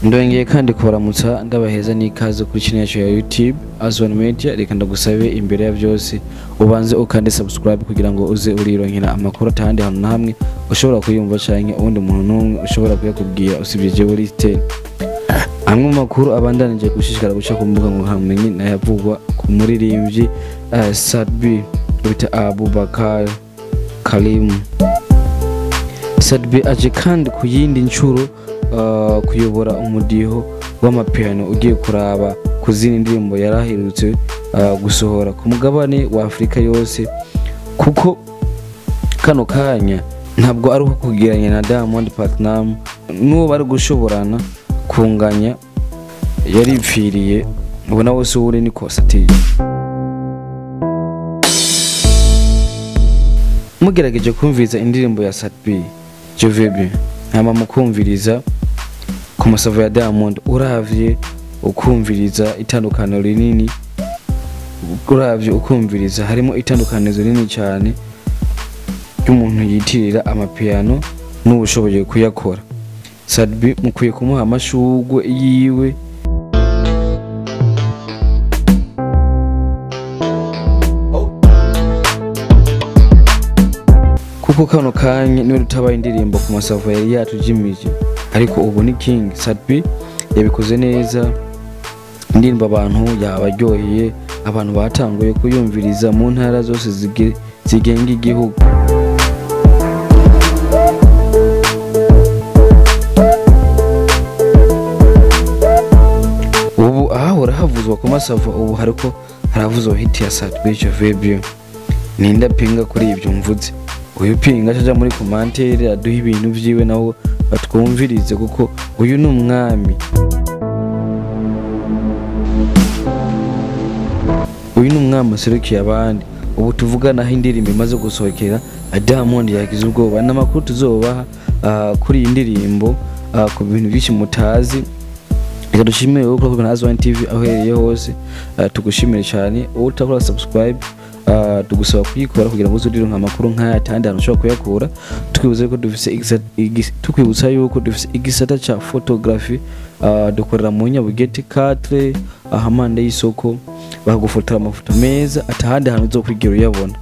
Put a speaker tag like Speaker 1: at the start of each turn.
Speaker 1: Ndongeye kandi kubaramutsa ndabaheza n'ikaze kuri channel yacu ya YouTube Azwan Media. Reka ndagusabe imbere ya byose ubanze ukande subscribe kugira ngo uze urironkera amakuru atandi hano na hamwe ushobora kuyumva canke undi muntu numwe ushobora kuyakubwira usibye je buri stel. Amwe mu makuru abandanije gushishikara guca ku mbuga ngurukanabumenyi nayavugwa ku muririmbyi Sadbi bita Abubakar Karim. Sadbi aje kandi kuyindi ncuro kuyobora umudiho w'amapiano ugiye kuraba kuzina indirimbo yarahirutse gusohora ku mugabane wa Afrika yose, kuko kano kanya ntabwo ari uko kugiranya na Diamond Platinum n'uwo bari gushoborana kunganya yaripfiriye ubona wose uri niko satiye. Mugerageje kumviriza indirimbo ya Sadbi Jovebe hama mukumviriza ku masavo ya Diamond, uravye ukumviriza itandukaniro rinini, uravye ukumviriza harimo itandukaniro rinini cyane y'umuntu yitirira amapiano n'ubushoboye kuyakora. Sadbi mukwiye kumuha amashugwe yiwe kuko kano kanya niwe rutabaye indirimbo ku masavo yari yatujimije, ariko ubu ni King. Sadbi yabikoze neza, indirimbo abantu yabaryoheye, abantu batanguye kuyumviriza mu ntara zose zigenga igihugu. Ubu ahahora havuzwa ku masavo, ubu hariko haravuzwa hit ya Sadbi Jovebe. Ninda pinga kuri ibyo mvuze, uyu pinga aja muri commentaire aduha ibintu vyiwe nawo batwumvirize, kuko uyu ni umwami. Uyu ni umwami aserukiye abandi. Ubu tuvugana aho indirimbo imaze gusohokera Diamond yagize ubwoba n'amakuru tuzobaha kuri iyi ndirimbo ku bintu byinshi mutazi. Reka dushimire uko kuri Azwan TV aho hereye hose, tugushimire cyane. Utakora subscribe tugusaba kuyikora kugira ngo uzurironka amakuru nk'aya kandi ushobora kuyakura. Tukwibutsa yuko dufise igisata cha photography, dukorera mu Nyabugete 4 ahamande y'isoko, bagufotora amafoto meza atahandi hantu uzokwigira uyabona.